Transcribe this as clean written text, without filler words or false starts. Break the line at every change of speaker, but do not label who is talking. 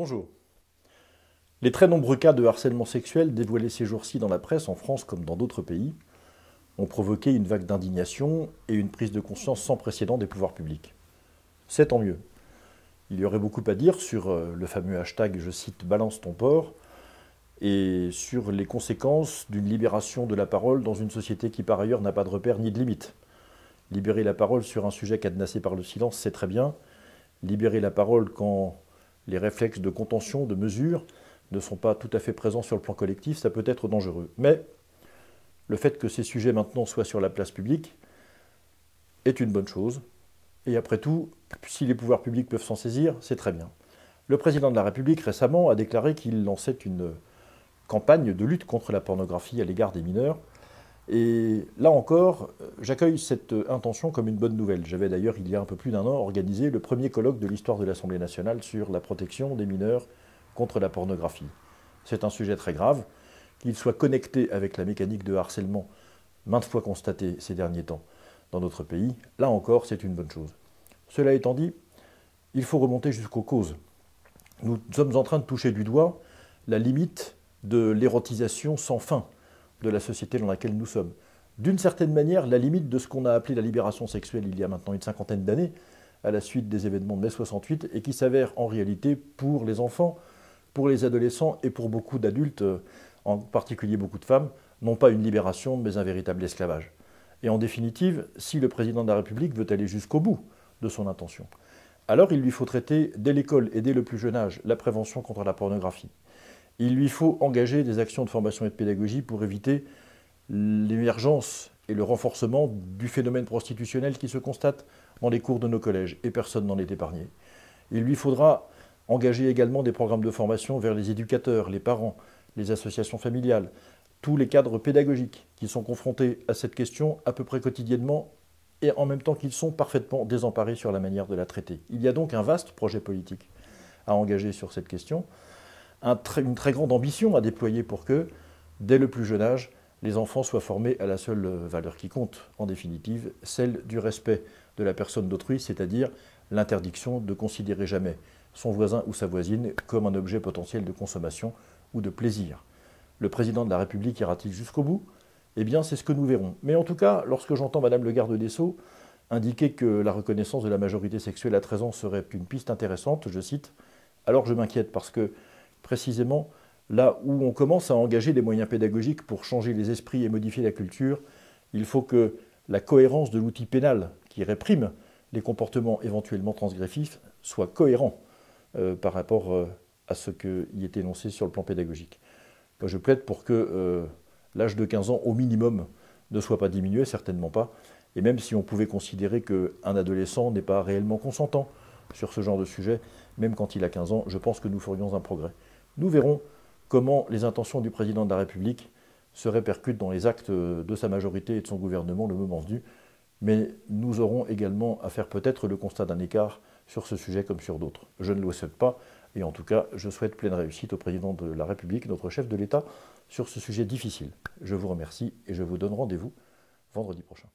Bonjour. Les très nombreux cas de harcèlement sexuel dévoilés ces jours-ci dans la presse, en France comme dans d'autres pays, ont provoqué une vague d'indignation et une prise de conscience sans précédent des pouvoirs publics. C'est tant mieux. Il y aurait beaucoup à dire sur le fameux hashtag, je cite, balance ton porc, et sur les conséquences d'une libération de la parole dans une société qui par ailleurs n'a pas de repères ni de limites. Libérer la parole sur un sujet cadenassé par le silence, c'est très bien. Libérer la parole quand les réflexes de contention, de mesure, ne sont pas tout à fait présents sur le plan collectif, ça peut être dangereux. Mais le fait que ces sujets maintenant soient sur la place publique est une bonne chose. Et après tout, si les pouvoirs publics peuvent s'en saisir, c'est très bien. Le président de la République récemment a déclaré qu'il lançait une campagne de lutte contre la pornographie à l'égard des mineurs. Et là encore, j'accueille cette intention comme une bonne nouvelle. J'avais d'ailleurs, il y a un peu plus d'un an, organisé le premier colloque de l'histoire de l'Assemblée nationale sur la protection des mineurs contre la pornographie. C'est un sujet très grave, qu'il soit connecté avec la mécanique de harcèlement maintes fois constatée ces derniers temps dans notre pays. Là encore, c'est une bonne chose. Cela étant dit, il faut remonter jusqu'aux causes. Nous sommes en train de toucher du doigt la limite de l'érotisation sans fin de la société dans laquelle nous sommes. D'une certaine manière, la limite de ce qu'on a appelé la libération sexuelle il y a maintenant une cinquantaine d'années, à la suite des événements de mai 68, et qui s'avère en réalité pour les enfants, pour les adolescents et pour beaucoup d'adultes, en particulier beaucoup de femmes, non pas une libération, mais un véritable esclavage. Et en définitive, si le président de la République veut aller jusqu'au bout de son intention, alors il lui faut traiter dès l'école et dès le plus jeune âge la prévention contre la pornographie. Il lui faut engager des actions de formation et de pédagogie pour éviter l'émergence et le renforcement du phénomène prostitutionnel qui se constate dans les cours de nos collèges, et personne n'en est épargné. Il lui faudra engager également des programmes de formation vers les éducateurs, les parents, les associations familiales, tous les cadres pédagogiques qui sont confrontés à cette question à peu près quotidiennement et en même temps qu'ils sont parfaitement désemparés sur la manière de la traiter. Il y a donc un vaste projet politique à engager sur cette question, une très grande ambition à déployer pour que, dès le plus jeune âge, les enfants soient formés à la seule valeur qui compte, en définitive, celle du respect de la personne d'autrui, c'est-à-dire l'interdiction de considérer jamais son voisin ou sa voisine comme un objet potentiel de consommation ou de plaisir. Le président de la République ira-t-il jusqu'au bout? Eh bien, c'est ce que nous verrons. Mais en tout cas, lorsque j'entends Madame le garde des Sceaux indiquer que la reconnaissance de la majorité sexuelle à 13 ans serait une piste intéressante, je cite, alors je m'inquiète parce que, précisément, là où on commence à engager des moyens pédagogiques pour changer les esprits et modifier la culture, il faut que la cohérence de l'outil pénal qui réprime les comportements éventuellement transgressifs soit cohérent par rapport à ce qui est énoncé sur le plan pédagogique. Moi, je plaide pour que l'âge de 15 ans, au minimum, ne soit pas diminué, certainement pas. Et même si on pouvait considérer qu'un adolescent n'est pas réellement consentant sur ce genre de sujet, même quand il a 15 ans, je pense que nous ferions un progrès. Nous verrons comment les intentions du président de la République se répercutent dans les actes de sa majorité et de son gouvernement le moment venu. Mais nous aurons également à faire peut-être le constat d'un écart sur ce sujet comme sur d'autres. Je ne le souhaite pas, et en tout cas, je souhaite pleine réussite au président de la République, notre chef de l'État, sur ce sujet difficile. Je vous remercie et je vous donne rendez-vous vendredi prochain.